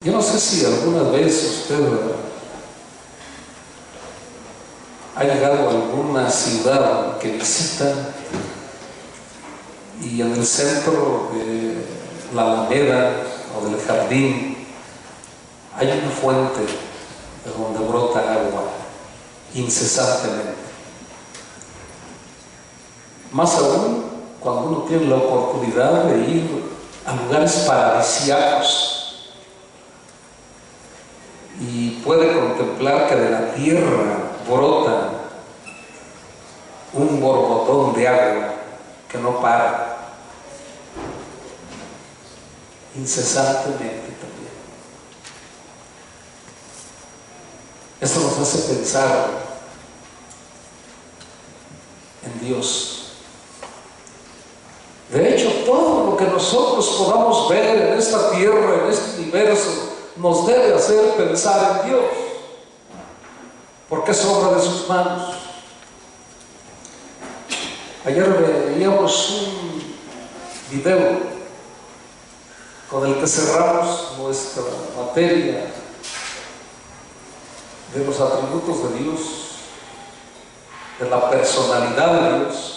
Yo no sé si alguna vez usted ha llegado a alguna ciudad que visita y en el centro de la Alameda o del jardín hay una fuente de donde brota agua incesantemente. Más aún cuando uno tiene la oportunidad de ir a lugares paradisíacos y puede contemplar que de la tierra brota un borbotón de agua que no para, incesantemente también. Esto nos hace pensar en Dios. De hecho, todo lo que nosotros podamos ver en esta tierra, en este universo, nos debe hacer pensar en Dios, porque es obra de sus manos. Ayer veíamos un video con el que cerramos nuestra materia de los atributos de Dios, de la personalidad de Dios.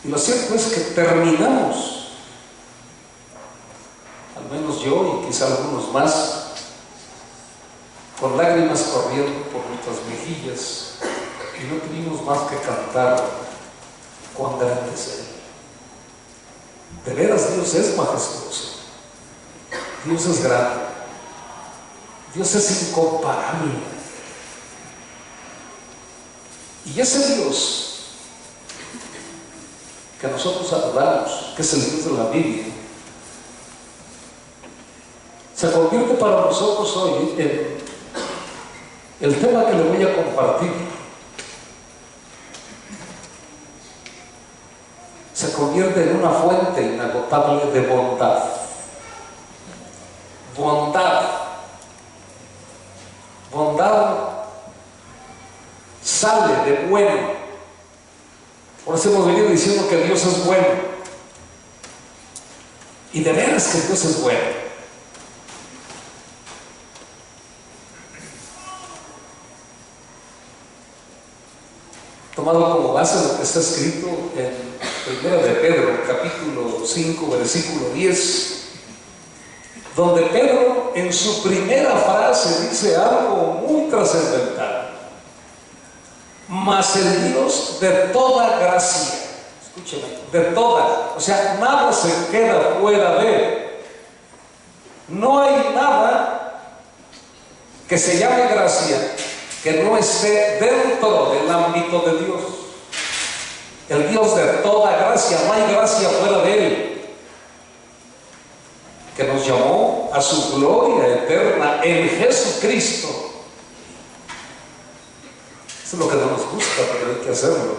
Y lo cierto es que terminamos, al menos yo y quizá algunos más, con lágrimas corriendo por nuestras mejillas, y no tuvimos más que cantar cuán grande es Él. De veras, Dios es majestuoso, Dios es grande, Dios es incomparable. Y ese Dios que nosotros adoramos, que es el Dios de la Biblia, se convierte para nosotros hoy en el tema que le voy a compartir. Se convierte en una fuente inagotable de bondad. Bondad. Bondad sale de bueno. Por eso hemos venido diciendo que Dios es bueno. Y de veras que Dios es bueno. Tomado como base lo que está escrito en 1 de Pedro, capítulo 5, versículo 10, donde Pedro en su primera frase dice algo muy trascendental. Mas el Dios de toda gracia, escúcheme, de toda, o sea, nada se queda fuera de Él. No hay nada que se llame gracia que no esté dentro del ámbito de Dios. El Dios de toda gracia, no hay gracia fuera de Él, que nos llamó a su gloria eterna en Jesucristo. Eso es lo que no nos gusta, pero hay que hacerlo.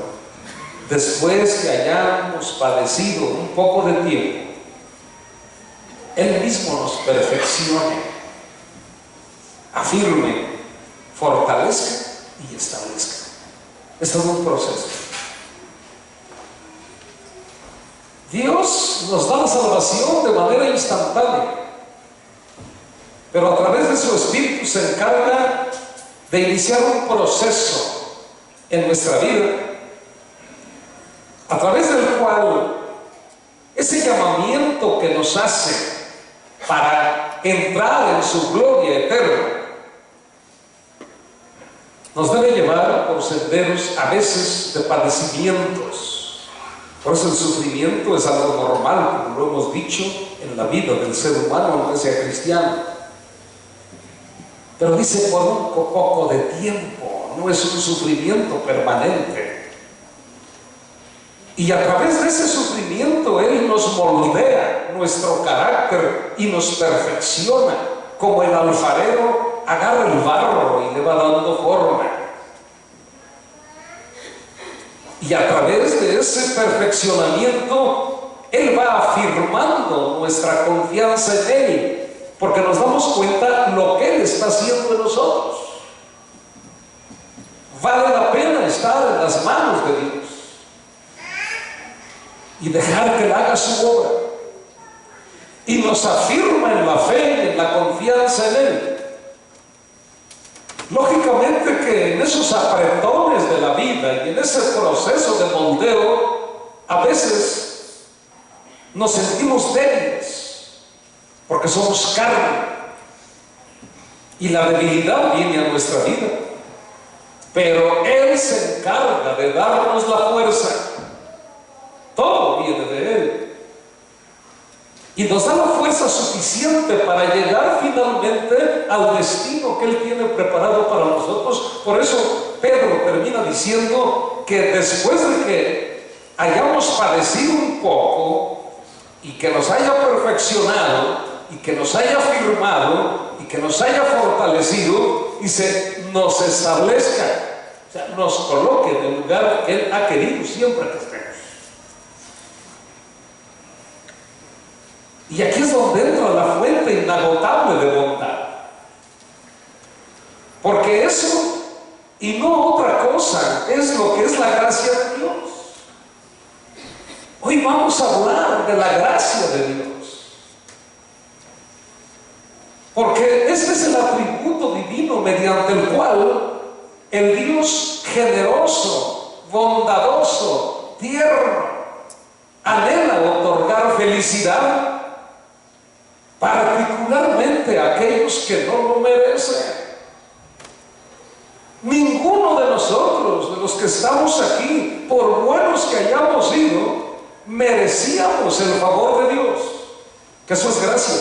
Después que hayamos padecido un poco de tiempo, Él mismo nos perfeccione, afirme, fortalezca y establezca. Esto es un proceso. Dios nos da la salvación de manera instantánea, pero a través de su Espíritu se encarga de iniciar un proceso en nuestra vida, a través del cual ese llamamiento que nos hace para entrar en su gloria eterna nos debe llevar por senderos a veces de padecimientos. Por eso el sufrimiento es algo normal, como lo hemos dicho, en la vida del ser humano, aunque sea cristiano. Pero dice por un poco de tiempo, no es un sufrimiento permanente. Y a través de ese sufrimiento Él nos moldea nuestro carácter y nos perfecciona, como el alfarero agarra el barro y le va dando forma. Y a través de ese perfeccionamiento Él va afirmando nuestra confianza en Él, porque nos damos cuenta lo que Él está haciendo en nosotros. Vale la pena estar en las manos de Dios y dejar que Él haga su obra. y nos afirma en la fe y en la confianza en Él. Lógicamente que en esos apretones de la vida y en ese proceso de moldeo, a veces nos sentimos débiles, porque somos carne, y la debilidad viene a nuestra vida. Pero Él se encarga de darnos la fuerza. Todo viene de Él. Y nos da la fuerza suficiente para llegar finalmente al destino que Él tiene preparado para nosotros. Por eso Pedro termina diciendo que después de que hayamos padecido un poco y que nos haya perfeccionado y que nos haya firmado y que nos haya fortalecido y nos establezca, o sea, nos coloque en el lugar que Él ha querido siempre que estemos. Y aquí es donde entra la fuente inagotable de bondad. Porque eso, y no otra cosa, es lo que es la gracia de Dios. Hoy vamos a hablar de la gracia de Dios. Porque este es el atributo divino mediante el cual el Dios generoso, bondadoso, tierno, anhela otorgar felicidad particularmente a aquellos que no lo merecen. Ninguno de nosotros, de los que estamos aquí, por buenos que hayamos sido, merecíamos el favor de Dios, que eso es gracia.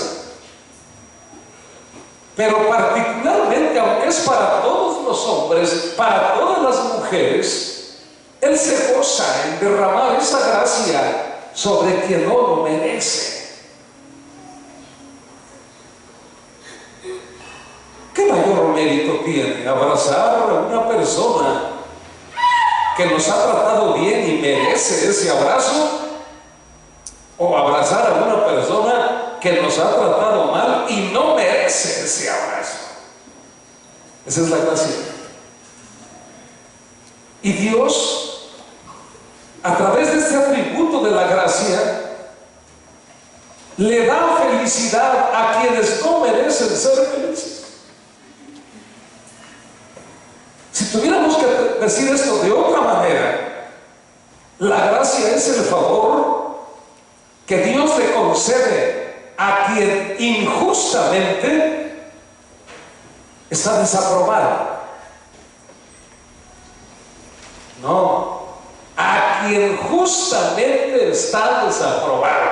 Pero particularmente, aunque es para todos los hombres, para todas las mujeres, Él se goza en derramar esa gracia sobre quien no lo merece. ¿Qué mayor mérito tiene abrazar a una persona que nos ha tratado bien y merece ese abrazo? ¿O abrazar a una persona que nos ha tratado mal y no merece ese abrazo? Esa es la gracia. Y Dios, a través de este atributo de la gracia, le da felicidad a quienes no merecen ser felices. Si tuviéramos que decir esto de otra manera, la gracia es el favor que Dios le concede a quien injustamente está desaprobado. No, a quien justamente está desaprobado.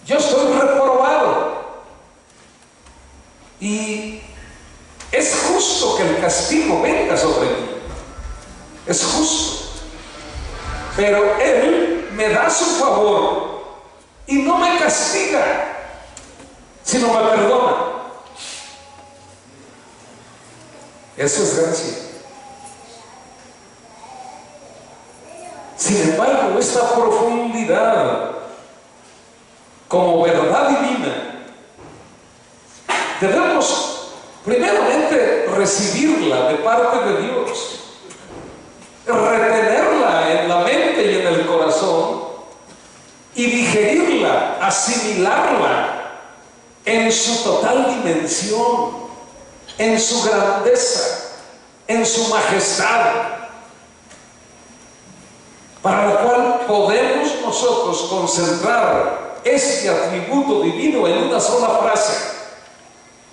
Yo estoy reprobado. Y es justo que el castigo venga sobre mí. Es justo. Pero Él me da su favor y no me castiga, sino me perdona. Eso es gracia. Sin embargo, esta profundidad como verdad divina debemos primeramente recibirla de parte de Dios, retenerla en la mente y en el corazón y digerirla, asimilarla en su total dimensión, en su grandeza, en su majestad, para la cual podemos nosotros concentrar este atributo divino en una sola frase.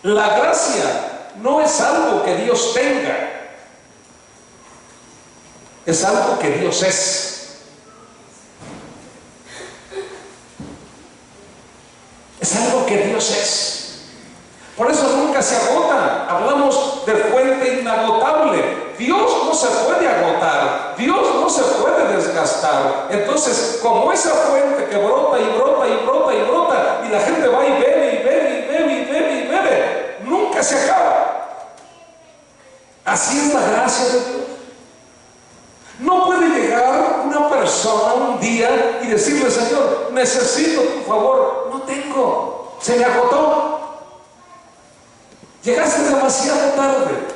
La gracia no es algo que Dios tenga, es algo que Dios es. Es algo que Dios es. Por eso nunca se agota. Hablamos de fuente inagotable. Dios no se puede agotar, Dios no se puede desgastar. Entonces, como esa fuente que brota y brota y brota y brota, y la gente va y bebe y bebe y bebe y bebe y bebe, nunca se acaba. Así es la gracia de Dios. No puede llegar una persona un día y decirle: Señor, necesito tu favor. No tengo, se me agotó, llegaste demasiado tarde.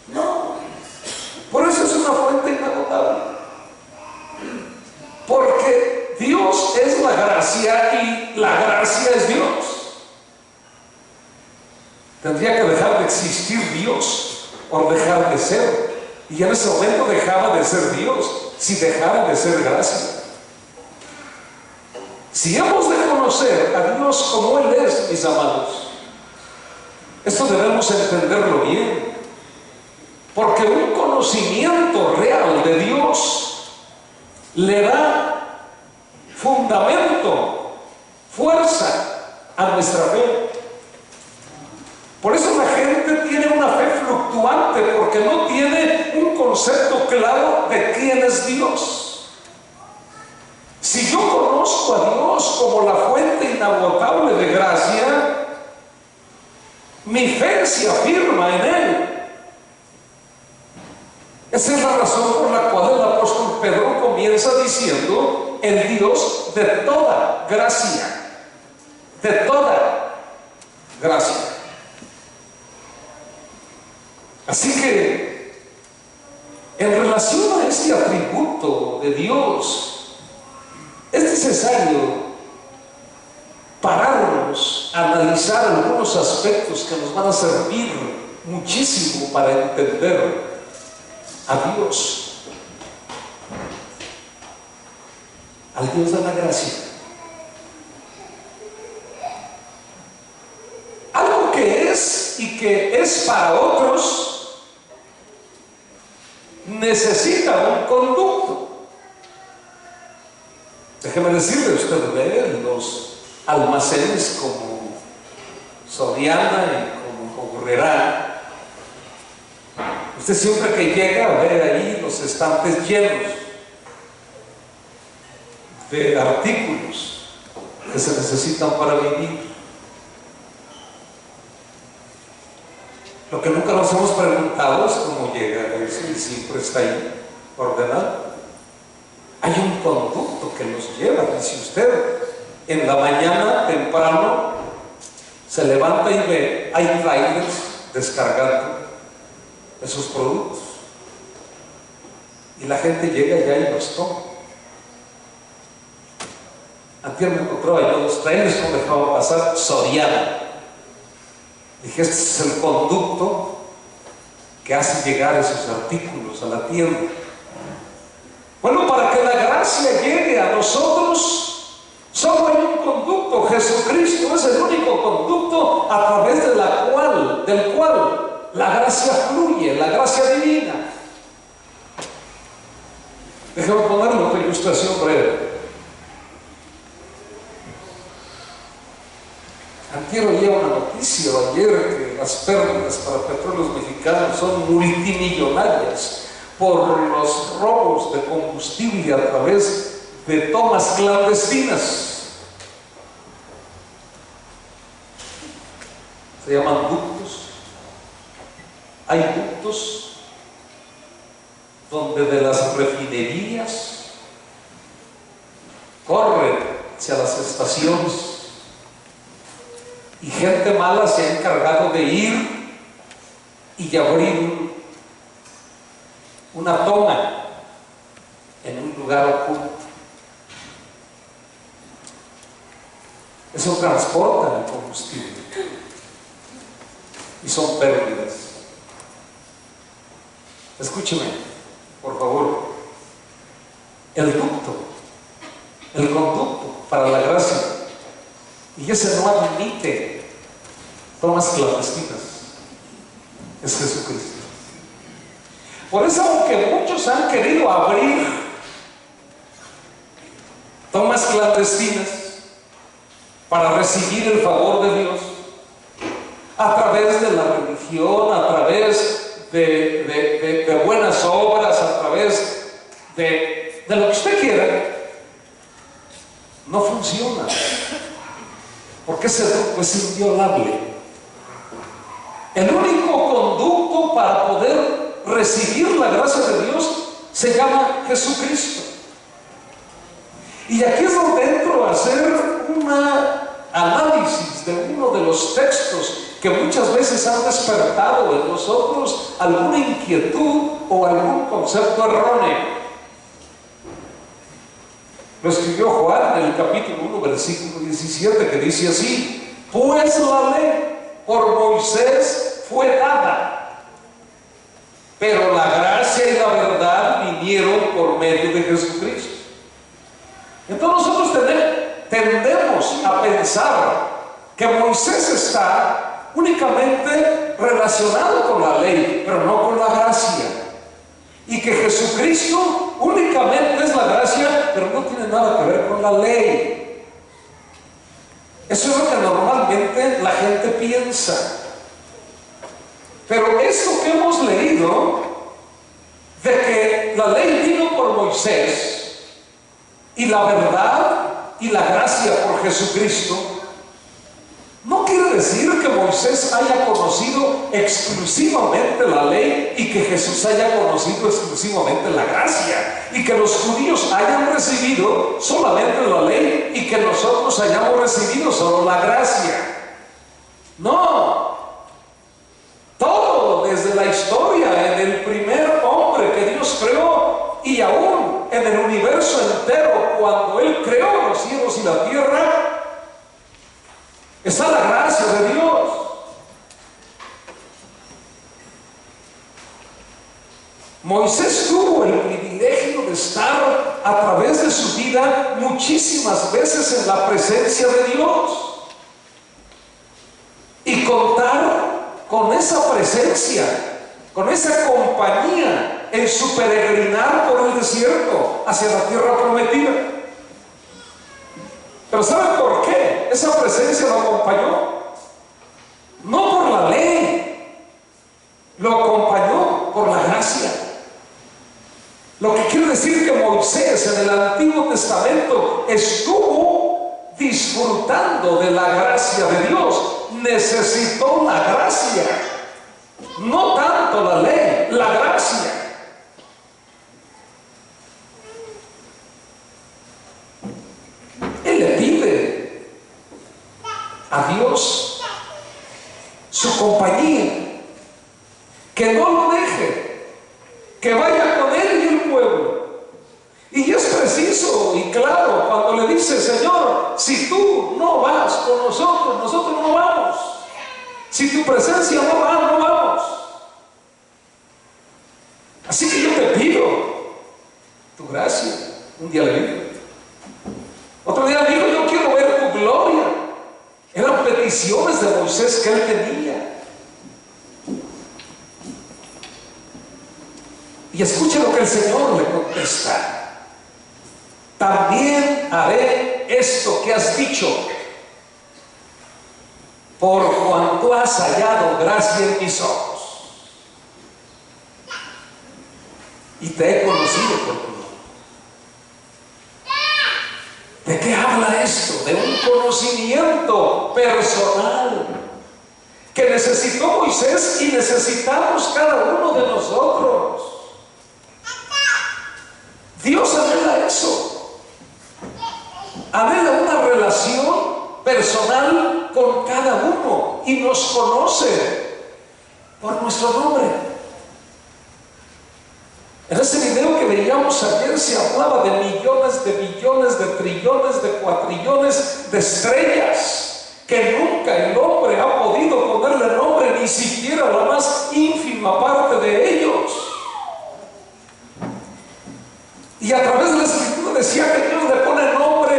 No. Por eso es una fuente inagotable. Porque Dios es la gracia y la gracia es Dios. Tendría que dejar de existir Dios o dejar de ser. Y en ese momento dejaba de ser Dios si dejara de ser gracia. Si hemos de conocer a Dios como Él es, mis amados, esto debemos entenderlo bien, porque un conocimiento real de Dios le da fundamento, fuerza a nuestra fe. Por eso la gente tiene una fe fluctuante, porque no tiene un concepto claro de quién es Dios. Si yo conozco a Dios como la fuente inagotable de gracia, mi fe se afirma en Él. Esa es la razón por la cual el apóstol Pedro comienza diciendo: el Dios de toda gracia, de toda gracia. Así que, en relación a este atributo de Dios, es necesario pararnos a analizar algunos aspectos que nos van a servir muchísimo para entender a Dios, al Dios de la gracia. Algo que es y que es para otros necesita un conducto. Déjeme decirle, usted ve los almacenes como Soriana y como Urrera, usted siempre que llega ve ahí los estantes llenos de artículos que se necesitan para vivir. Lo que nunca nos hemos preguntado es cómo llega eso y siempre está ahí ordenado. Hay un conducto que nos lleva. Dice usted, en la mañana temprano se levanta y ve, hay trailers descargando esos productos y la gente llega ya y los toma. Antier me encontraba yo los trailers, no dejaba pasar Soriana. Dije, este es el conducto que hace llegar esos artículos a la tienda. Bueno, para que la gracia llegue a nosotros, solo hay un conducto. Jesucristo es el único conducto a través del cual la gracia fluye, la gracia divina. Déjame ponerle otra ilustración breve. Antier oía una noticia ayer que las pérdidas para Petróleos Mexicanos son multimillonarias por los robos de combustible a través de tomas clandestinas. Se llaman ductos. Hay ductos donde de las refinerías corren hacia las estaciones. Y gente mala se ha encargado de ir y abrir una toma en un lugar oculto. Eso transporta el combustible y son pérdidas. Escúcheme, por favor. El ducto, el conducto para la gracia, y ese no admite tomas clandestinas, es Jesucristo. Por eso, aunque muchos han querido abrir tomas clandestinas para recibir el favor de Dios, a través de la religión, a través de buenas obras, a través de lo que usted quiera, no funciona, porque ese ducto es inviolable. El único conducto para poder recibir la gracia de Dios se llama Jesucristo. Y aquí es donde entro a hacer un análisis de uno de los textos que muchas veces han despertado en nosotros alguna inquietud o algún concepto erróneo. Lo escribió Juan en el capítulo 1, versículo 17, que dice así: pues la ley por Moisés fue dada, pero la gracia y la verdad vinieron por medio de Jesucristo. Entonces nosotros tendemos a pensar que Moisés está únicamente relacionado con la ley, pero no con la gracia, y que Jesucristo únicamente es la gracia, pero no tiene nada que ver con la ley. Eso es lo que normalmente la gente piensa. Pero esto que hemos leído, de que la ley vino por Moisés y la verdad y la gracia por Jesucristo, no quiere decir que Moisés haya conocido exclusivamente la ley y que Jesús haya conocido exclusivamente la gracia, y que los judíos hayan recibido solamente la ley y que nosotros hayamos recibido solo la gracia. No. Todo desde la historia, en el primer hombre que Dios creó, y aún en el universo entero, cuando Él creó los cielos y la tierra, está la gracia de Dios. Moisés tuvo el privilegio de estar a través de su vida muchísimas veces en la presencia de Dios y contar con esa presencia, con esa compañía en su peregrinar por el desierto hacia la tierra prometida. Pero ¿saben por qué esa presencia lo acompañó? No por la ley, lo acompañó por la gracia. Lo que quiere decir que Moisés en el Antiguo Testamento estuvo disfrutando de la gracia de Dios. Necesitó la gracia, no tanto la ley, la gracia. Él le pide a Dios su compañía, que no lo deje, que vaya con él y el pueblo. Y es preciso y claro cuando le dice: Señor, si tú no vas con nosotros, nosotros no vamos. Si tu presencia no va, no vamos. Así que yo te pido tu gracia. Un día le dijo. Otro día le dijo: yo quiero ver tu gloria. Eran peticiones de Moisés que él tenía. Y escuche lo que el Señor le contesta: también haré esto que has dicho, por cuanto has hallado gracia en mis ojos, y te he conocido por tu nombre. ¿De qué habla esto? De un conocimiento personal que necesitó Moisés y necesitamos cada uno de nosotros. Dios anhela eso. Anhela una relación personal con cada uno y nos conoce por nuestro nombre. En ese video que veíamos ayer se hablaba de millones, de billones, de trillones, de cuatrillones de estrellas que nunca el hombre ha podido ponerle nombre, ni siquiera la más ínfima parte de ellos. Y a través de la Escritura decía que Dios le pone nombre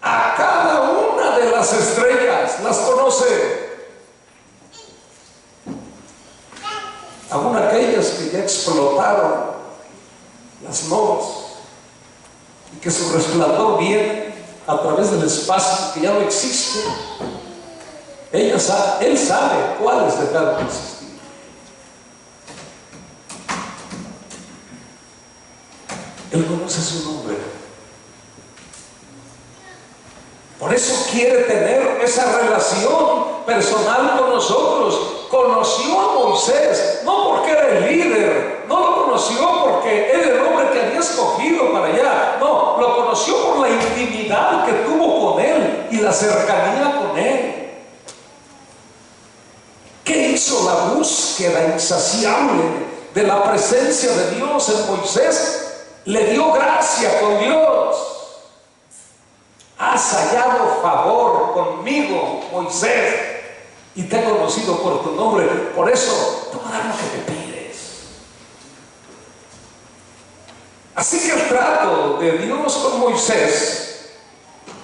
a cada una de las estrellas, las conoce. Aún aquellas que ya explotaron las novas y que su resplandor viene a través del espacio que ya no existe, él sabe cuáles dejaron de existir. Él conoce su nombre. Por eso quiere tener esa relación personal con nosotros. Conoció a Moisés, no porque era el líder, no lo conoció porque era el hombre que había escogido para allá, no, lo conoció por la intimidad que tuvo con él y la cercanía con él. ¿Qué hizo la búsqueda insaciable de la presencia de Dios en Moisés? Le dio gracia con Dios. has hallado favor conmigo, Moisés, y te he conocido por tu nombre, por eso te voy a dar lo que me pides. Así que el trato de Dios con Moisés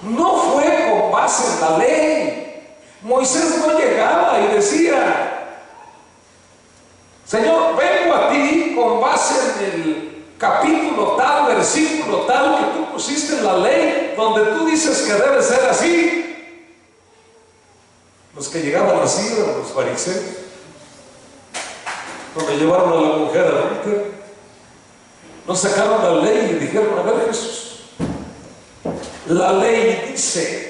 no fue con base en la ley. Moisés no llegaba y decía: Señor, vengo a ti con base en el capítulo tal, versículo tal que tú pusiste en la ley, donde tú dices que debe ser así. Los que llegaban así eran los fariseos, donde llevaron a la mujer adúltera, nos sacaron la ley y dijeron: a ver, Jesús, la ley dice.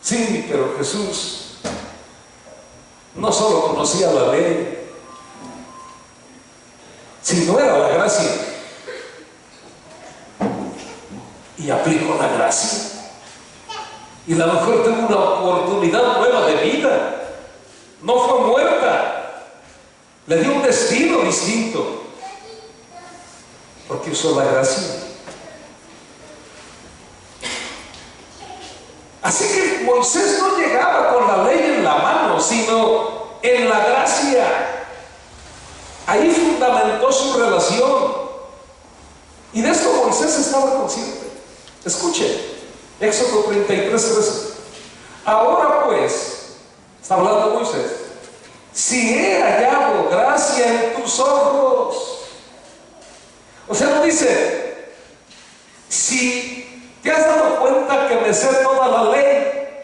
Sí, pero Jesús no solo conocía la ley, sino era la gracia, y aplicó la gracia, y la mujer tuvo una oportunidad nueva de vida, no fue muerta, le dio un destino distinto, porque usó la gracia. Así que Moisés no llegaba con la ley en la mano, sino en la gracia. Ahí fundamentó su relación, y de esto Moisés estaba consciente. Escuche, Éxodo 33:13. Ahora pues, está hablando Moisés, si he hallado gracia en tus ojos. O sea, no dice: si te has dado cuenta que me sé toda la ley,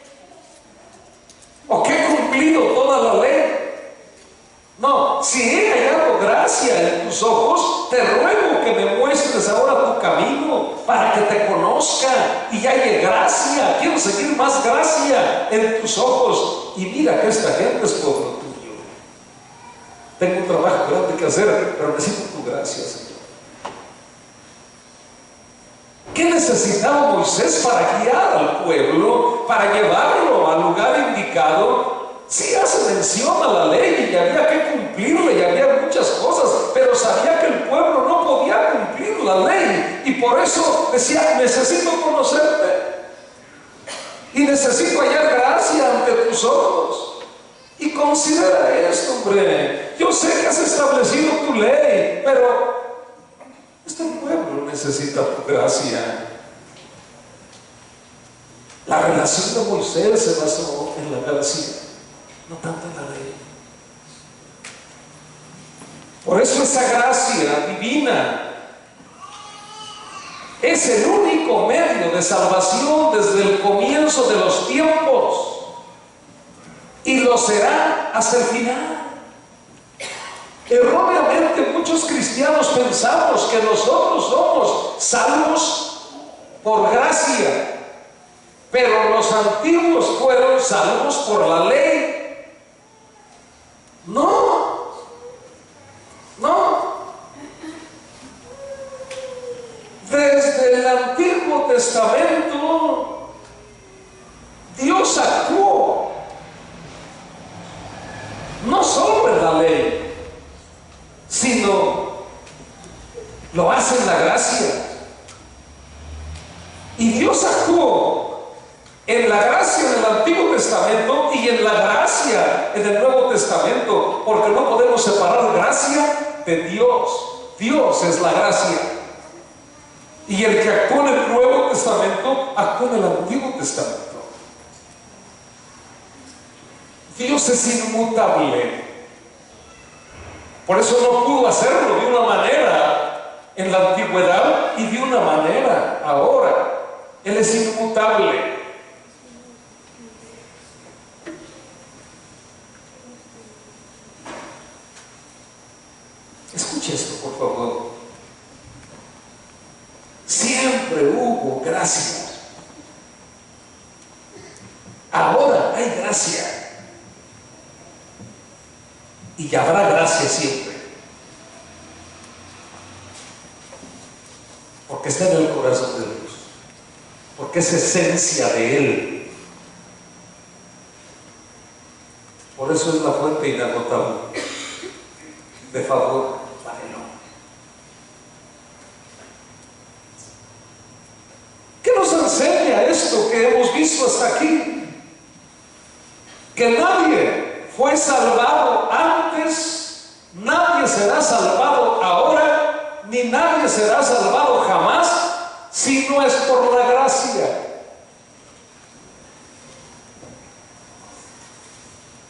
o que he cumplido toda la ley. No, si he hallado gracia en tus ojos, te ruego que me muestres ahora tu camino para que te conozca y halle gracia. Quiero seguir más gracia en tus ojos. Y mira que esta gente es pueblo tuyo. Tengo un trabajo grande que hacer, pero necesito tu gracia, Señor. ¿Qué necesitaba Moisés para guiar al pueblo, para llevarlo al lugar indicado? Sí hace mención a la ley y había que cumplirla y había muchas cosas, pero sabía que el pueblo no podía cumplir la ley, y por eso decía: necesito conocerte y necesito hallar gracia ante tus ojos. Y considera esto, hombre, yo sé que has establecido tu ley, pero este pueblo necesita tu gracia. La relación de Moisés se basó en la gracia, no tanto en la ley. Por eso esa gracia divina es el único medio de salvación desde el comienzo de los tiempos, y lo será hasta el final. Erróneamente muchos cristianos pensamos que nosotros somos salvos por gracia, pero los antiguos fueron salvos por la ley. No, no. Desde el Antiguo Testamento Dios actuó no solo en la ley, sino lo hace en la gracia. Y Dios actuó en la gracia en el Antiguo Testamento y en la gracia en el Nuevo Testamento, porque no podemos separar gracia de Dios. Dios es la gracia, y el que actuó en el Nuevo Testamento actuó en el Antiguo Testamento. Dios es inmutable, por eso no pudo hacerlo de una manera en la antigüedad y de una manera ahora. Él es inmutable. Escuche esto, por favor. Siempre hubo gracia. Ahora hay gracia. Y habrá gracia siempre, porque está en el corazón de Dios, porque es esencia de Él. Por eso es la fuente inagotable de favor para el hombre. ¿Qué nos esto que hemos visto hasta aquí, que nadie fue salvado antes, nadie será salvado ahora, ni nadie será salvado jamás, si no es por la gracia.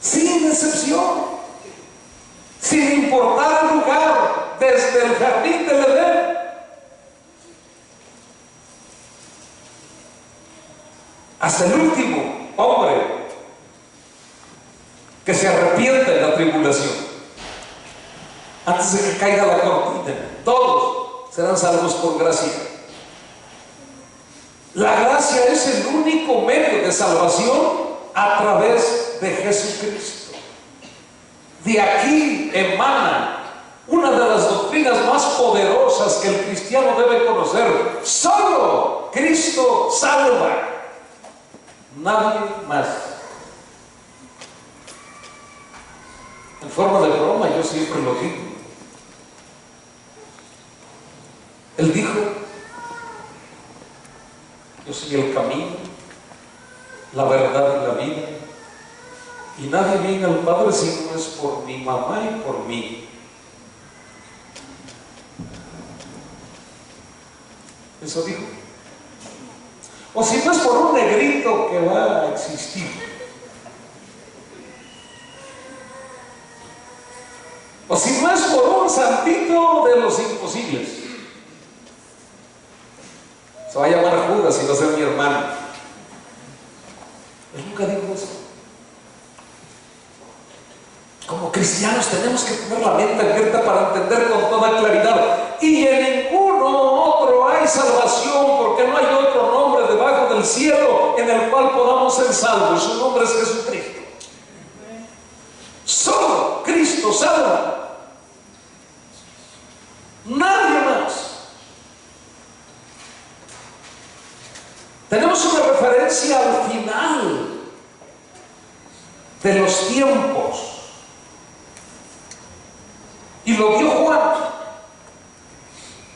Sin excepción, sin importar el lugar, desde el jardín del Edén hasta el último hombre que se arrepienta en la tribulación, antes de que caiga la cortina, todos serán salvos por gracia. La gracia es el único medio de salvación a través de Jesucristo. De aquí emana una de las doctrinas más poderosas que el cristiano debe conocer. Solo Cristo salva, nadie más. En forma de broma, yo siempre lo digo. Él dijo: yo soy el camino, la verdad y la vida, y nadie viene al Padre si no es por mi mamá y por mí. Eso dijo. O si no es por un negrito que va a existir, o si no es por un santito de los imposibles. Se va a llamar Judas y va a ser mi hermano. Él nunca dijo eso. Como cristianos tenemos que tener la mente abierta para entender con toda claridad. Y en ninguno otro hay salvación, porque no hay otro nombre debajo del cielo en el cual podamos ser salvos. Su nombre es Jesucristo. Solo Cristo salva. Nadie más. Tenemos una referencia al final de los tiempos. Y lo vio Juan.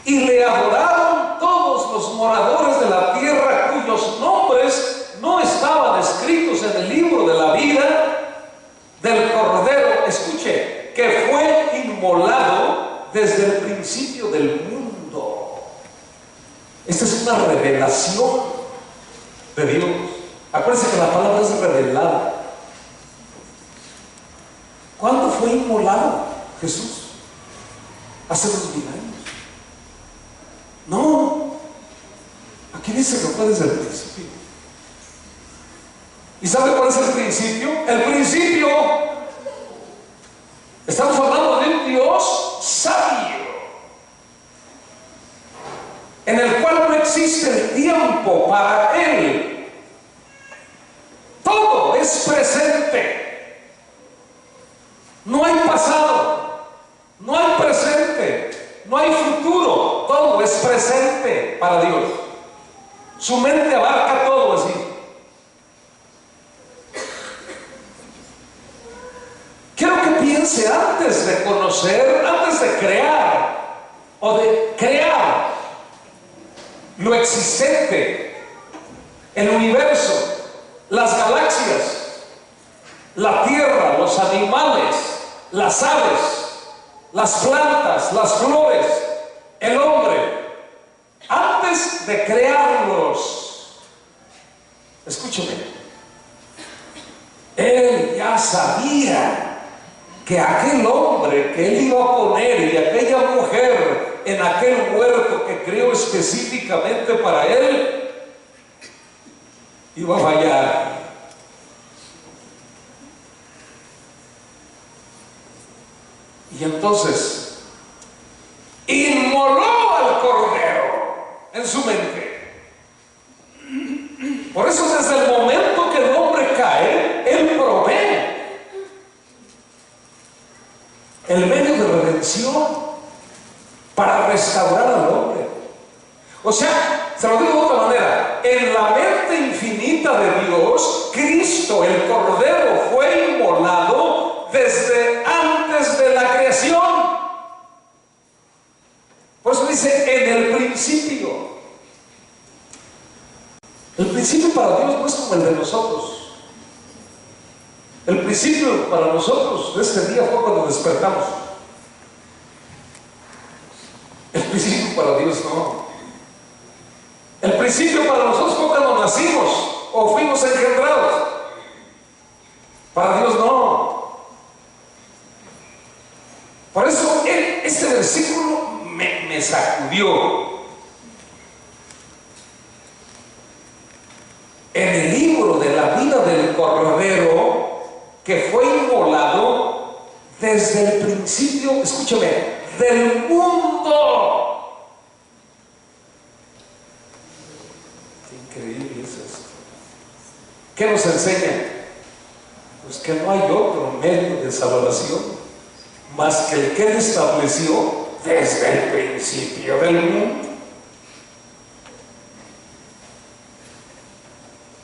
Y le adoraron todos los moradores de la tierra cuyos nombres no estaban escritos en el libro de la vida del Cordero. Escuche, que fue inmolado desde el principio del mundo. Esta es una revelación de Dios. Acuérdense que la palabra es revelada. ¿Cuándo fue inmolado Jesús? Hace 2000 años. No, aquí dice que fue desde el principio. ¿Y sabe cuál es el principio? El principio, estamos hablando de un Dios sabio, en el cual no existe el tiempo para Él. Todo es presente. No hay pasado, no hay presente, no hay futuro. Todo es presente para Dios. Su mente abarca todo así. Quiero que piense antes de conocer, antes de crear o de crear lo existente, el universo, las galaxias, la tierra, los animales, las aves, las plantas, las flores, el hombre. Antes de crearlos, escúcheme, Él ya sabía que aquel hombre que Él iba a poner y aquella mujer en aquel huerto que creó específicamente para Él, iba a fallar. Y entonces inmoló al Cordero en su mente. Por eso desde el momento que el hombre cae, Él provee el medio de redención para restaurar al hombre. O sea, se lo digo de otra manera, en la mente infinita de Dios, Cristo, el Cordero, fue inmolado desde antes de la creación. Por eso dice en el principio. El principio para Dios no es como el de nosotros. El principio para nosotros de este día fue cuando despertamos. El principio para Dios no. El principio para nosotros fue cuando nacimos o fuimos engendrados. Para Dios no. Por eso este versículo me sacudió. En el libro de la vida del Cordero que fue inmolado desde el principio, escúchame, del mundo. Qué increíble es esto. ¿Qué nos enseña? Pues que no hay otro medio de salvación más que el que Él estableció desde el principio del mundo.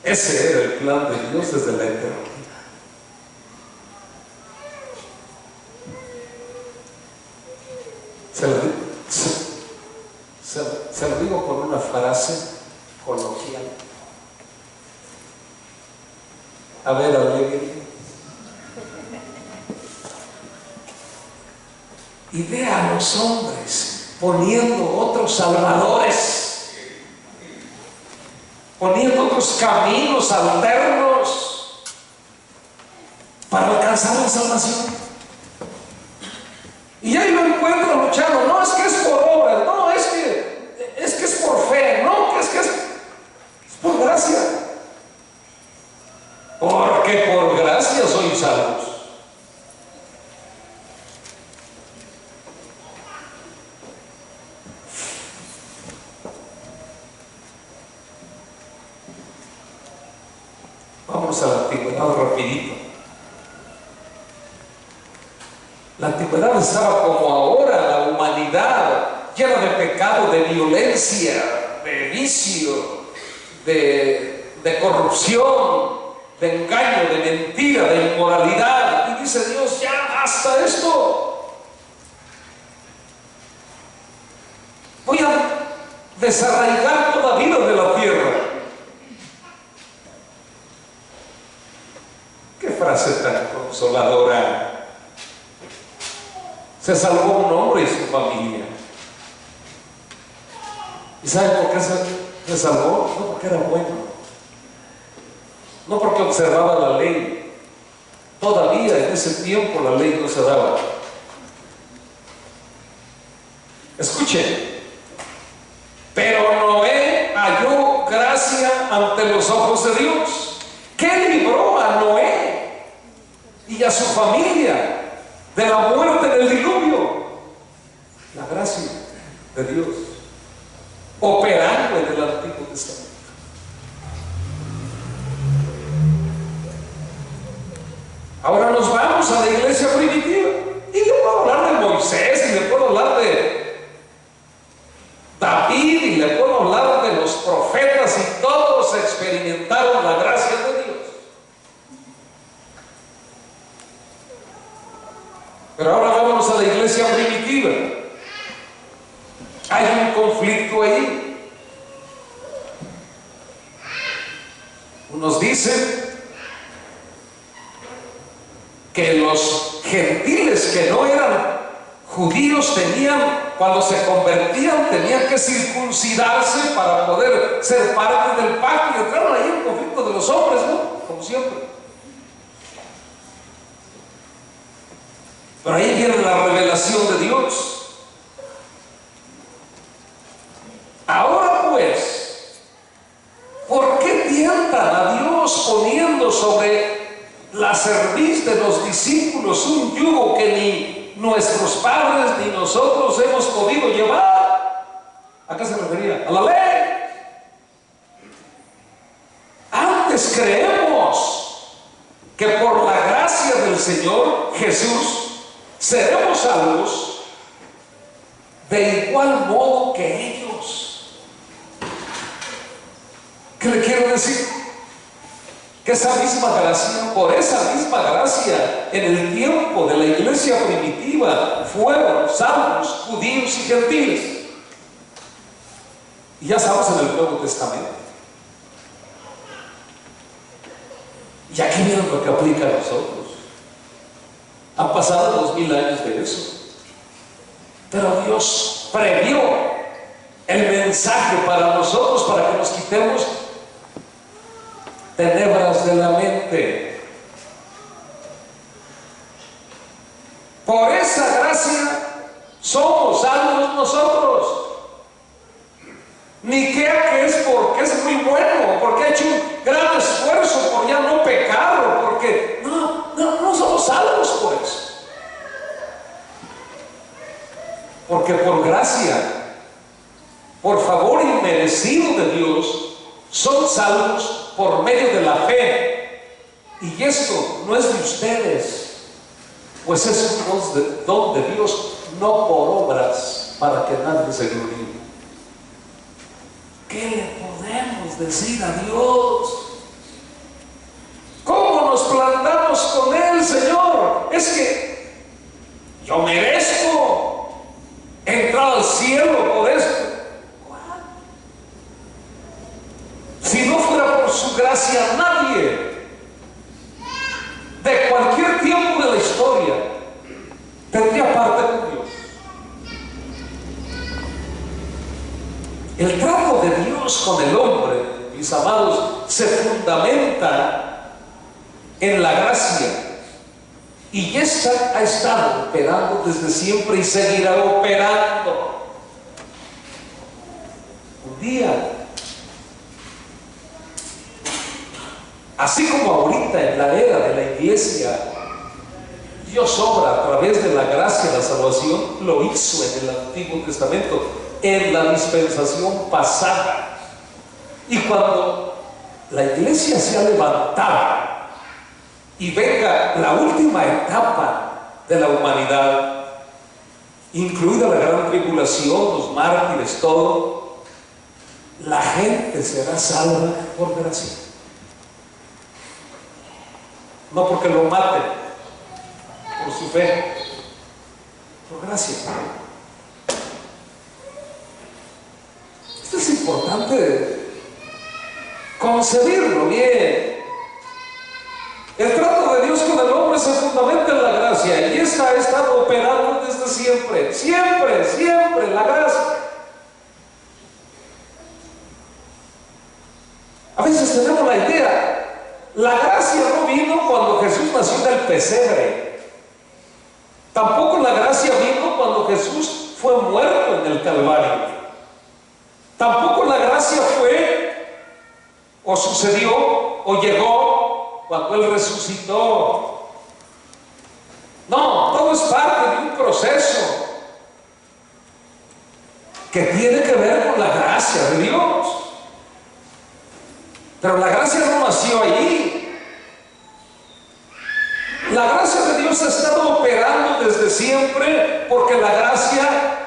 Ese era el plan de Dios desde la eternidad. Se lo digo con una frase coloquial. A ver, y ve a los hombres poniendo otros salvadores, poniendo otros caminos alternos para alcanzar la salvación. Y ahí lo encuentro luchando. No es que es por obras, no, es que es por fe, no, que es por gracia. Porque por gracia sois salvos. Vamos a la antigüedad rapidito. La antigüedad estaba como ahora, la humanidad llena de pecado, de violencia, de vicio, de corrupción, de engaño, de mentira, de inmoralidad. Y dice Dios, ya basta esto. Voy a desarraigar toda vida de la tierra. Qué frase tan consoladora. Se salvó un hombre y su familia. ¿Y saben por qué se salvó? No porque era bueno, no porque observaba la ley. Todavía en ese tiempo la ley no se daba. Escuchen. Pero Noé halló gracia ante los ojos de Dios. ¿Qué libró a Noé y a su familia de la muerte en el diluvio? La gracia de Dios operando en el Antiguo Testamento. Ahora nos vamos a la iglesia primitiva y le puedo hablar de Moisés, y le puedo hablar de David, y le puedo hablar de los profetas, y todos experimentaron la gracia de Dios. Pero ahora vámonos a la iglesia primitiva. Hay un conflicto ahí. Unos dicen que los gentiles que no eran judíos cuando se convertían, tenían que circuncidarse para poder ser parte del pacto, y entraron ahí un conflicto de los hombres, ¿no? Como siempre. Pero ahí viene la revelación de Dios. Ahora pues, ¿por qué tientan a Dios poniendo sobre la cerviz de los discípulos un yugo que ni nuestros padres ni nosotros hemos podido llevar? ¿A qué se refería? A la ley. Antes creemos que por la gracia del Señor Jesús seremos salvos de igual modo que ellos. ¿Qué le quiero decir? Que esa misma gracia, por esa misma gracia, en el tiempo de la iglesia primitiva fueron salvos judíos y gentiles. Y ya estamos en el Nuevo Testamento. Y aquí miren lo que aplica a nosotros. Han pasado 2000 años de eso. Pero Dios previó el mensaje para nosotros, para que nos quitemos tenebras de la mente. Por esa gracia somos salvos nosotros. Ni que es porque es muy bueno, porque ha hecho un gran esfuerzo por ya no pecar, o porque no somos salvos pues. Porque por gracia, por favor inmerecido de Dios, son salvos por medio de la fe. Y esto no es de ustedes, pues es un don de Dios, no por obras, para que nadie se gloríe. ¿Qué le podemos decir a Dios? ¿Cómo nos plantamos con Él, Señor? Es que yo merezco entrar al cielo por esto. Si no fuera por su gracia, nadie de cualquier tiempo de la historia tendría parte con Dios. El trato de Dios con el hombre, mis amados, se fundamenta en la gracia, y esta ha estado operando desde siempre y seguirá operando. Un día, así como ahorita en la era de la iglesia, Dios obra a través de la gracia, la salvación, lo hizo en el Antiguo Testamento, en la dispensación pasada. Y cuando la iglesia se ha levantado y venga la última etapa de la humanidad, incluida la gran tribulación, los mártires, todo, la gente será salva por gracia. No porque lo maten, por su fe, por gracia. Esto es importante concebirlo bien. El trato de Dios con el hombre se fundamenta en la gracia, y esta ha estado operando desde siempre, siempre, la gracia. A veces tenemos la idea, la gracia no vino cuando Jesús nació en el pesebre. Tampoco la gracia vino cuando Jesús fue muerto en el Calvario. Tampoco la gracia fue, o sucedió, o llegó cuando Él resucitó. No, todo es parte de un proceso que tiene que ver con la gracia de Dios. Pero la gracia no nació ahí. La gracia de Dios ha estado operando desde siempre, porque la gracia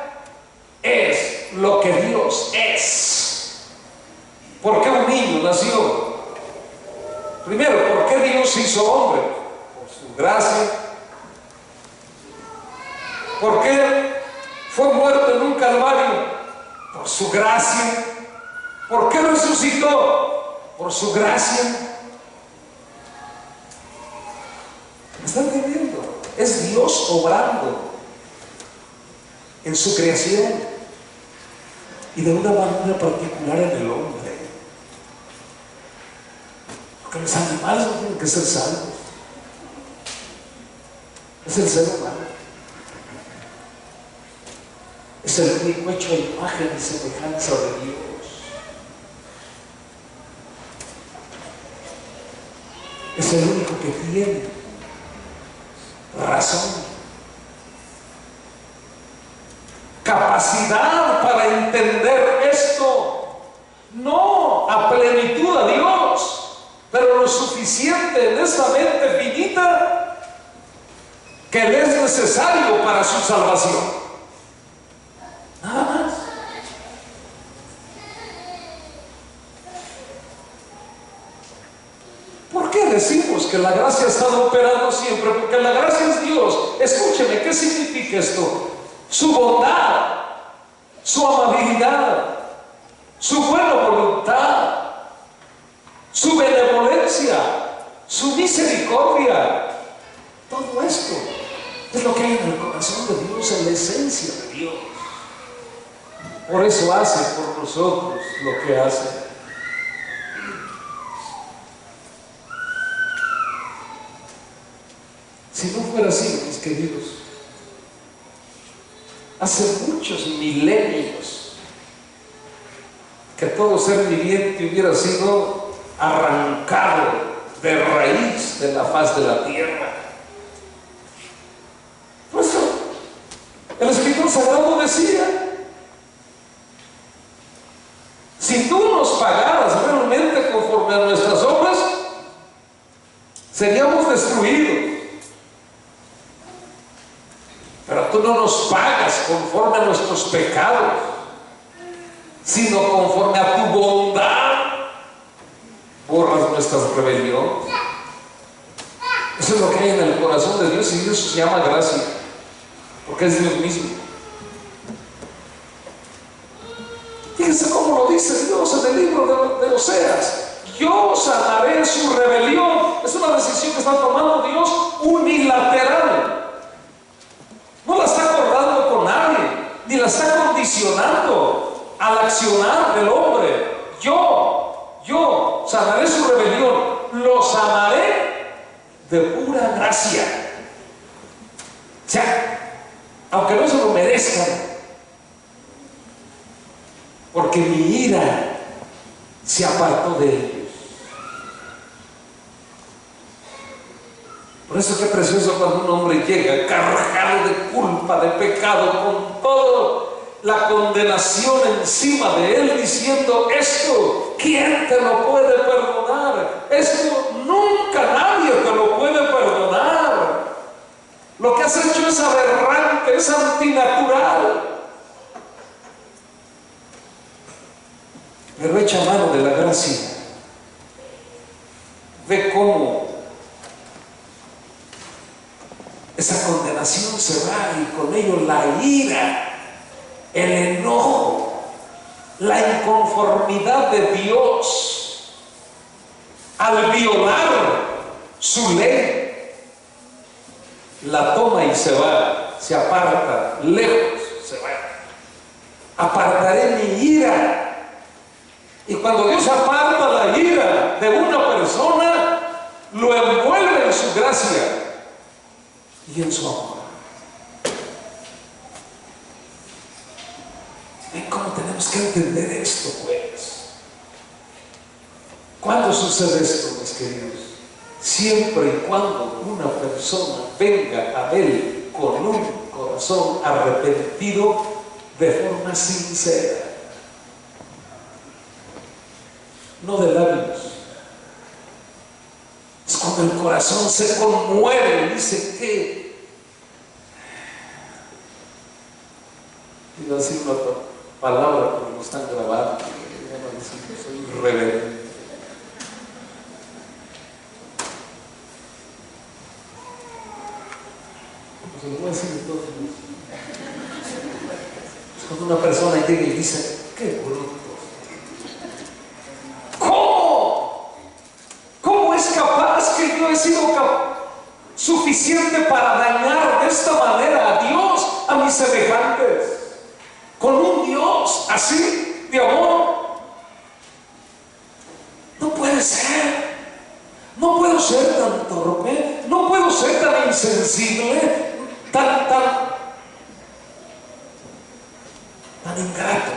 es lo que Dios es. ¿Por qué un niño nació? Primero, ¿por qué Dios se hizo hombre? Por su gracia. ¿Por qué fue muerto en un calvario? Por su gracia. ¿Por qué resucitó? Por su gracia. ¿Me están entendiendo? Es Dios obrando en su creación, y de una manera particular en el hombre. Porque los animales no tienen que ser salvos. Es el ser humano. Es el único hecho a imagen y semejanza de Dios. Es el único que tiene razón, capacidad para entender esto, no a plenitud a Dios, pero lo suficiente en esta mente finita que le es necesario para su salvación. Nada más. ¿Por qué decimos que la gracia ha estado operando siempre? Porque la gracia es Dios. Escúcheme, ¿qué significa esto? Su bondad, su amabilidad, su buena voluntad, su benevolencia, su misericordia. Todo esto es lo que hay en el corazón de Dios, en la esencia de Dios. Por eso hace por nosotros lo que hace. Si no fuera así, mis queridos, hace muchos milenios que todo ser viviente hubiera sido arrancado de raíz de la faz de la tierra. Por eso el Escritor Sagrado decía: si tú nos pagaras realmente conforme a nuestras obras, seríamos destruidos. Pero tú no nos pagas conforme a nuestros pecados, sino conforme a tu bondad borras nuestras rebeliones. Eso es lo que hay en el corazón de Dios, y Dios se llama gracia, porque es Dios mismo. Fíjense cómo lo dice Dios en el libro de Oseas: yo sanaré su rebelión. Es una decisión que está tomando Dios unilateral. No la está acordando con nadie, ni la está condicionando al accionar del hombre. Yo sanaré su rebelión, los amaré de pura gracia. O sea, aunque no se lo merezcan, porque mi ira se apartó de ellos. Por eso qué precioso cuando un hombre llega cargado de culpa, de pecado, con toda la condenación encima de él, diciendo: esto, ¿quién te lo puede perdonar? Esto nunca nadie te lo puede perdonar. Lo que has hecho es aberrante, es antinatural. Pero echa mano de la gracia. Ve cómo esa condenación se va, y con ello la ira, el enojo, la inconformidad de Dios al violar su ley. La toma y se va, se aparta, lejos se va. Apartaré mi ira. Y cuando Dios aparta la ira de una persona, lo envuelve en su gracia y en su amor. ¿Ven cómo tenemos que entender esto, pues? ¿Cuándo sucede esto, mis queridos? Siempre y cuando una persona venga a Él con un corazón arrepentido de forma sincera, no de labios. Es cuando el corazón se conmueve y dice: ¿qué? Iba a decir una palabra, pero lo están grabando. Soy rebelde. Pues lo voy a decir de todos modos. Es cuando una persona llega y dice: ¡qué bruto! ¿Cómo es capaz que yo he sido suficiente para dañar de esta manera a Dios, a mis semejantes? Con un Dios así de amor. No puede ser. No puedo ser tan torpe, no puedo ser tan insensible, tan ingrato.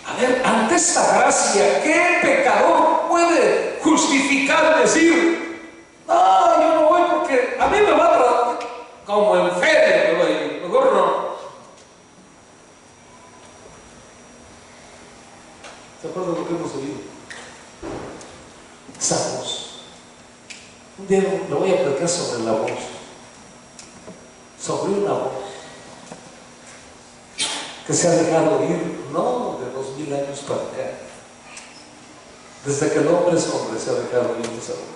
A ver, ante esta gracia, ¿qué pecador puede justificar, decir: no, yo no voy porque a mí me va a tratar como en feria, me voy, mejor no? ¿Se acuerdan de lo que hemos oído? Esa voz. Un día le voy a platicar sobre la voz, sobre una voz que se ha dejado oír, no de 2000 años para acá. Desde que el hombre es hombre se ha dejado oír esa voz.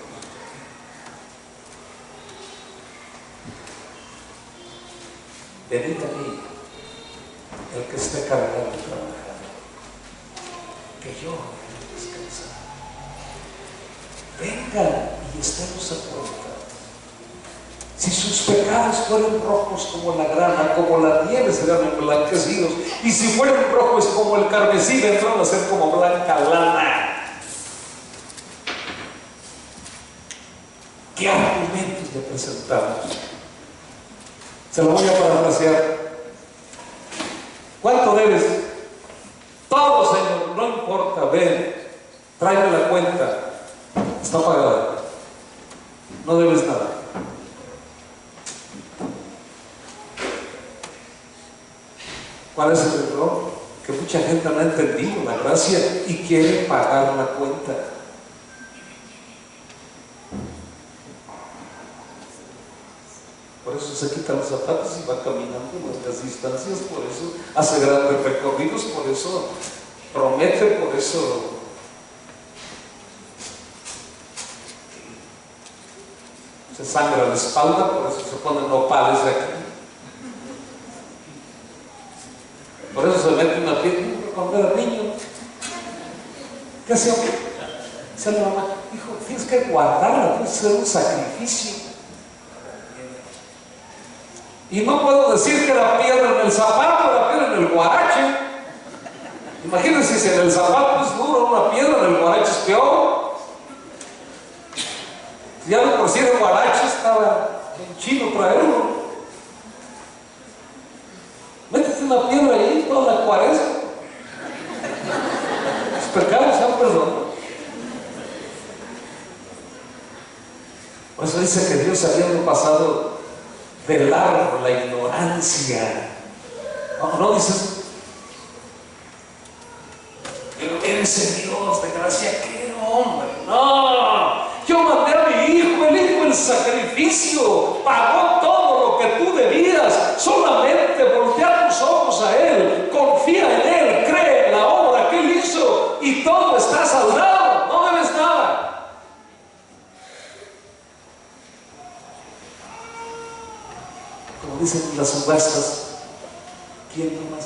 venid a mí, el que esté cargado y trabajado, que yo voy a descansar. Vengan y estemos a cuenta. Si sus pecados fueran rojos como la grana, como la nieve serán emblanquecidos, y si fueran rojos como el carmesí, vendrán a ser como blanca lana. ¿Qué argumentos le presentamos? Se lo voy a parafrasear. ¿Cuánto debes? Todo, Señor, no importa, ven, tráeme la cuenta, está pagada, no debes nada. ¿Cuál es el error? Que mucha gente no ha entendido la gracia y quiere pagar la cuenta. Por eso se quita los zapatos y va caminando largas distancias, por eso hace grandes recorridos, por eso promete, por eso se sangra la espalda, por eso se ponen nopales de aquí. Por eso se mete una piedra. Cuando era niño, ¿qué hacía? Dice la mamá, hijo, tienes que guardarla, tienes que hacer un sacrificio. Y no puedo decir que la piedra en el zapato, la piedra en el guarache. Imagínense si en el zapato es duro una piedra, en el guarache es peor. Si ya no por si el guarache estaba en chino traerlo. Métete una piedra ahí toda la cuaresma. Los pecados sean perdonados. Por eso dice que Dios había pasado de largo la ignorancia. No dices, pero eres el Dios de gracia, ¿qué hombre? No, yo mandé a mi hijo, el hijo el sacrificio, pagó todo lo que tú debías, solamente voltea tus ojos a él, confía en él, cree en la obra que él hizo y todo está saldado, no debes nada. Como dicen las subastas, ¿quién no más?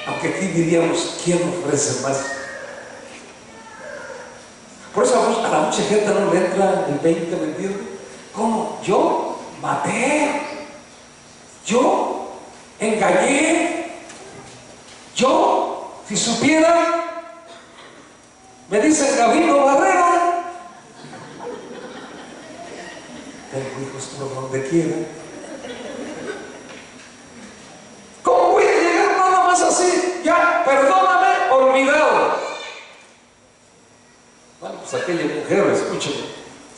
Aunque aquí diríamos, ¿quién ofrece más? Por eso a la mucha gente no le entra el 20, ¿me entiendes? ¿Cómo? ¿Yo maté? ¿Yo engañé? ¿Yo? Si supieran, me dicen Gabino Barrera. Tengo hijos por donde quiera. ¿Cómo voy a llegar nada más así? Ya, perdóname, olvidado. Bueno, pues aquella mujer, escúchame,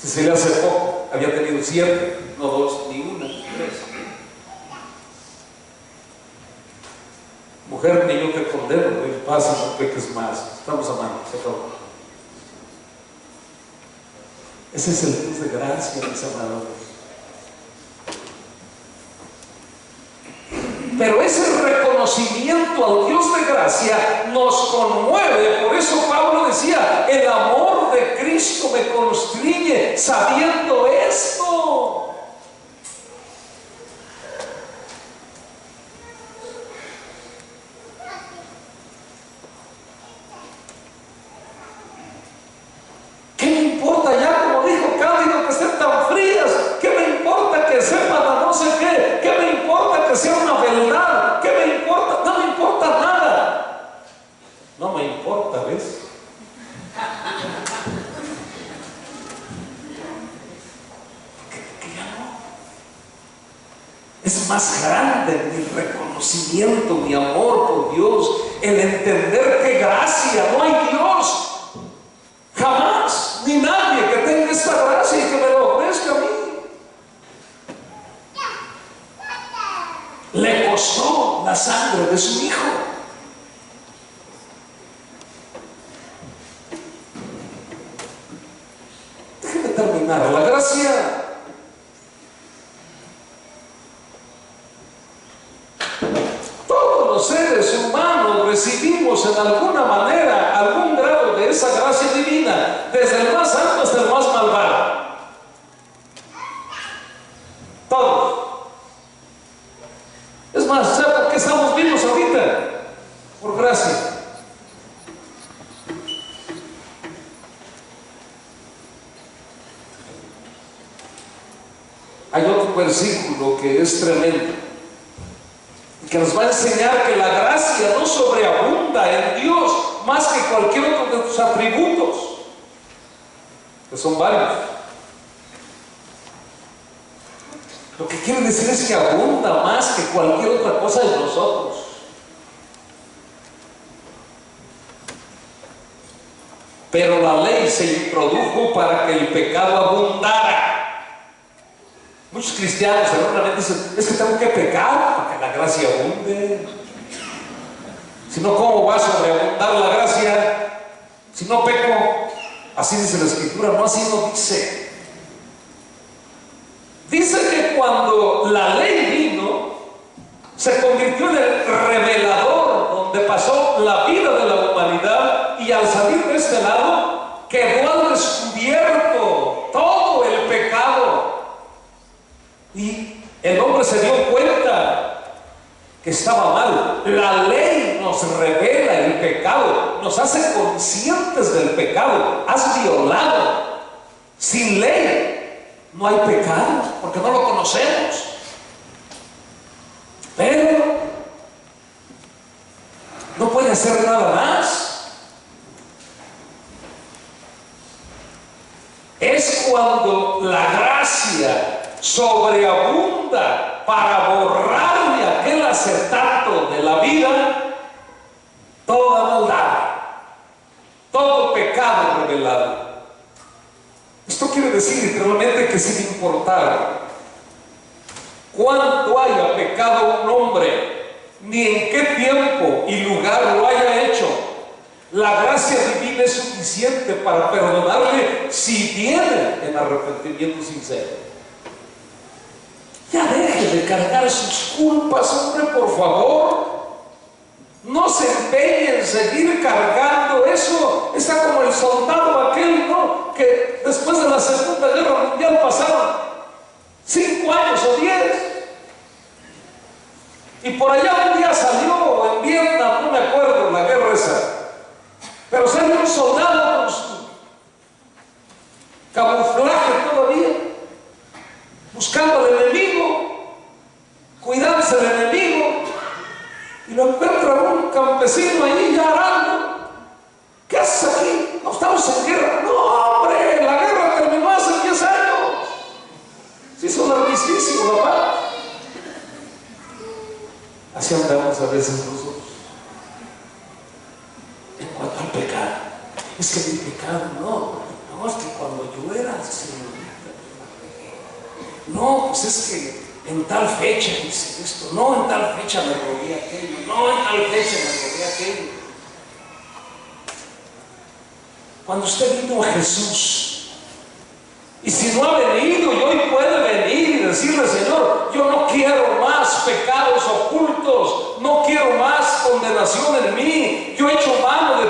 si se le hace poco, había tenido 7, no 2, ni 1, 3. Mujer, ni yo te condeno, no pasa, no peques más. Estamos amando, se acabó. Ese es el Dios de gracia, mis amados. Pero ese reconocimiento al Dios de gracia nos conmueve. Por eso Pablo decía, el amor de Cristo me constriñe sabiendo esto. ¿Qué me importa ya, como dijo Cándido, que estén tan frías? ¿Qué me importa que sepan a no sé qué? ¿Qué me importa que sea una verdad? ¿Qué me importa? No me importa nada. No me importa, ¿ves? Que ya no. Es más grande mi reconocimiento, mi amor por Dios, el entender que gracia, no hay Dios. Jamás, ni nadie que tenga esta gracia y que me lo ofrezca a mí. Le costó la sangre de su hijo. Déjeme terminar. La gracia todos los seres humanos recibimos en alguna manera algún grado de esa gracia divina, desde el más santo hasta el más malvado. versículo que es tremendo, que nos va a enseñar que la gracia no sobreabunda en Dios más que cualquier otro de sus atributos, que son varios. Lo que quiere decir es que abunda más que cualquier otra cosa en nosotros. Pero la ley se introdujo para que el pecado abundara. Muchos cristianos erróneamente dicen, es que tengo que pecar para que la gracia abunde. Si no, ¿cómo va a sobreabundar la gracia? Si no peco, así dice la Escritura, no, así no dice. Dice que cuando la ley vino, se convirtió en el revelador donde pasó la vida de la humanidad, y al salir de este lado quedó al descubierto todo el pecado, y el hombre se dio cuenta que estaba mal. La ley nos revela el pecado, nos hace conscientes del pecado. Has violado. Sin ley no hay pecado, porque no lo conocemos. Pero no puede hacer nada más. Es cuando la gracia sobreabunda para borrarle aquel acetato de la vida toda maldad, todo pecado revelado. Esto quiere decir literalmente que sin importar cuánto haya pecado un hombre, ni en qué tiempo y lugar lo haya hecho, la gracia divina es suficiente para perdonarle si viene en arrepentimiento sincero. Ya deje de cargar sus culpas, hombre, por favor. No se empeñe en seguir cargando eso. Está como el soldado aquel, ¿no?, que después de la Segunda Guerra Mundial pasaron 5 años o 10, y por allá un día salió en Vietnam, no me acuerdo la guerra esa, pero salió un soldado con su camuflaje todavía, buscando al enemigo, cuidándose del enemigo, y lo encuentra un campesino allí ya arando. ¿Qué haces aquí? No estamos en guerra. No, hombre, la guerra terminó hace 10 años. Se hizo un armisticio, papá. Así andamos a veces nosotros en cuanto al pecado. Es que mi pecado, no, es que cuando yo era señorita, no, pues es que en tal fecha hice esto, no, en tal fecha me robé aquello, no, en tal fecha me robé aquello. Cuando usted vino a Jesús, y si no ha venido, y hoy puede venir y decirle, Señor, yo no quiero más pecados ocultos, no quiero más condenación en mí, yo he hecho mano de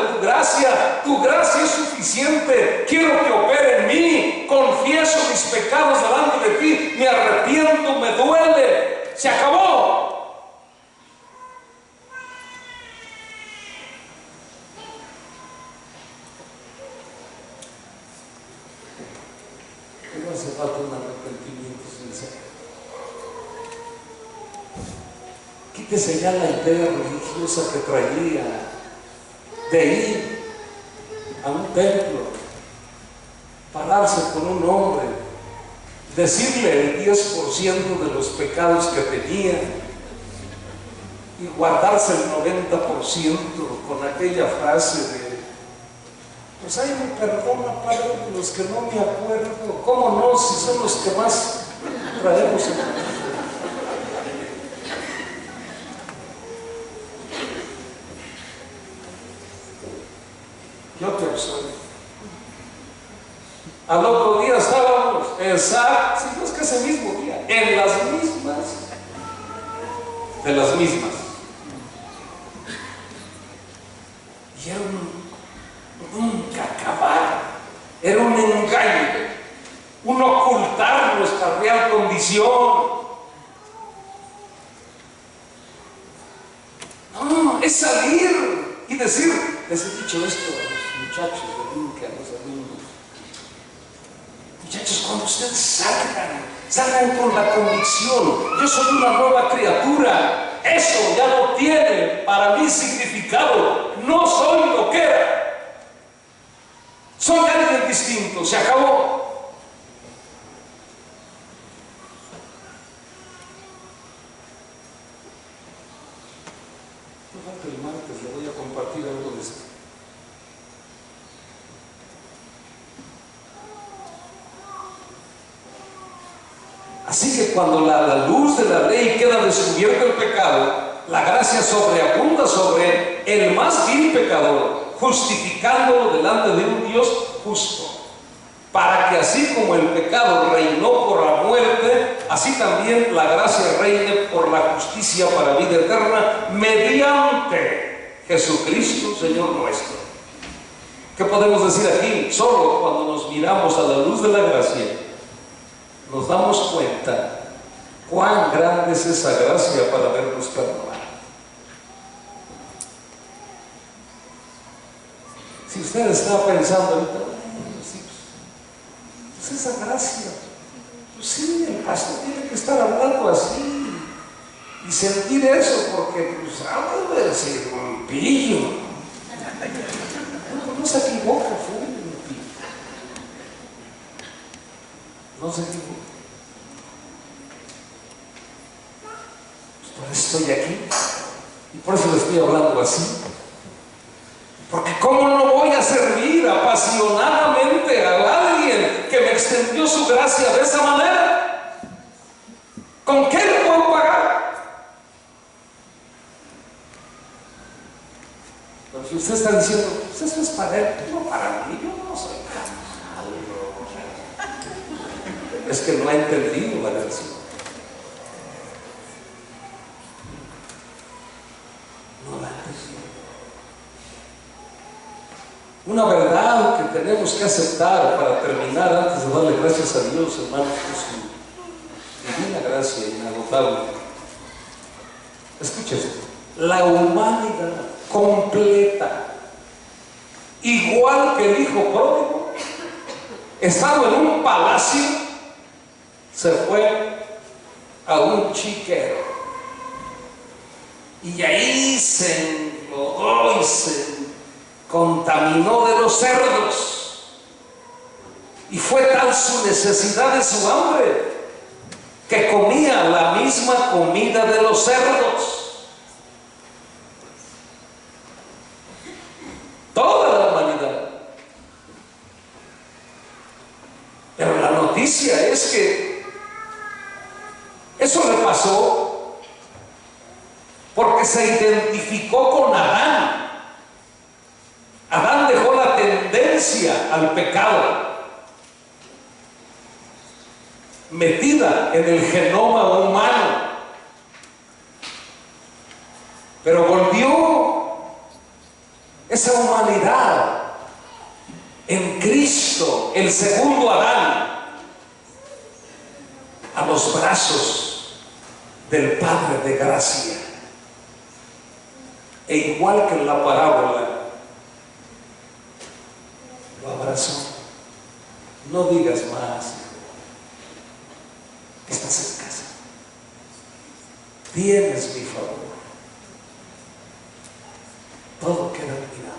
tu gracia es suficiente, quiero que opere en mí, confieso mis pecados delante de ti, me arrepiento, me duele, se acabó. No hace falta un arrepentimiento sincero. Quítese ya la idea religiosa que traía de ir a un templo, pararse con un hombre, decirle el 10% de los pecados que tenía y guardarse el 90% con aquella frase de, pues ay, me perdona, Padre, los que no me acuerdo. ¿Cómo no? Si son los que más traemos en la... Yo te observo. Al otro día estábamos, exacto, si no es que ese mismo día, en las mismas, de las mismas. Y era nunca acabar, era un engaño, un ocultar nuestra real condición. No, es salir y decir, les he dicho esto a los muchachos de Inca, a los alumnos. Muchachos, cuando ustedes salgan Salgan con la convicción: yo soy una nueva criatura. Eso ya no tiene para mí significado. No soy lo que era. Soy alguien distinto. Se acabó. El martes le voy a compartir algo de esto. Así que cuando la luz de la ley queda descubierto el pecado, la gracia sobreabunda sobre el más vil pecador, justificándolo delante de un Dios justo, para que así como el pecado reinó por la muerte, así también la gracia reine por la justicia para vida eterna, mediante Jesucristo, Señor nuestro. ¿Qué podemos decir aquí? Solo cuando nos miramos a la luz de la gracia, nos damos cuenta cuán grande es esa gracia para habernos perdonado. Si usted está pensando ahorita, pues esa gracia, pues sí, el pastor tiene que estar hablando así y sentir eso, porque pues habla de ese pillo. No se equivoca, fue un pillo. No se equivoca. Pues por eso estoy aquí y por eso le estoy hablando así. Porque ¿cómo no voy a servir apasionadamente a alguien que me extendió su gracia de esa manera? ¿Con qué le puedo pagar? Pero si usted está diciendo, pues eso es para él, no para mí, yo no soy tan. Es que no ha entendido la gracia. No la ha entendido. Una verdad que tenemos que aceptar para terminar, antes de darle gracias a Dios, hermanos, por su divina gracia inagotable. Escucha esto: la humanidad completa, igual que el hijo pródigo, estando en un palacio, se fue a un chiquero y ahí se enlodó y se contaminó de los cerdos, y fue tal su necesidad de su hambre que comía la misma comida de los cerdos. Toda la humanidad. Pero la noticia es que eso le pasó porque se identificó con Adán. Adán dejó la tendencia al pecado metida en el genoma humano, pero volvió esa humanidad en Cristo, el segundo Adán, a los brazos del Padre de gracia. E igual que en la parábola, lo abrazó. No digas más, estás en casa, tienes mi favor, todo queda olvidado.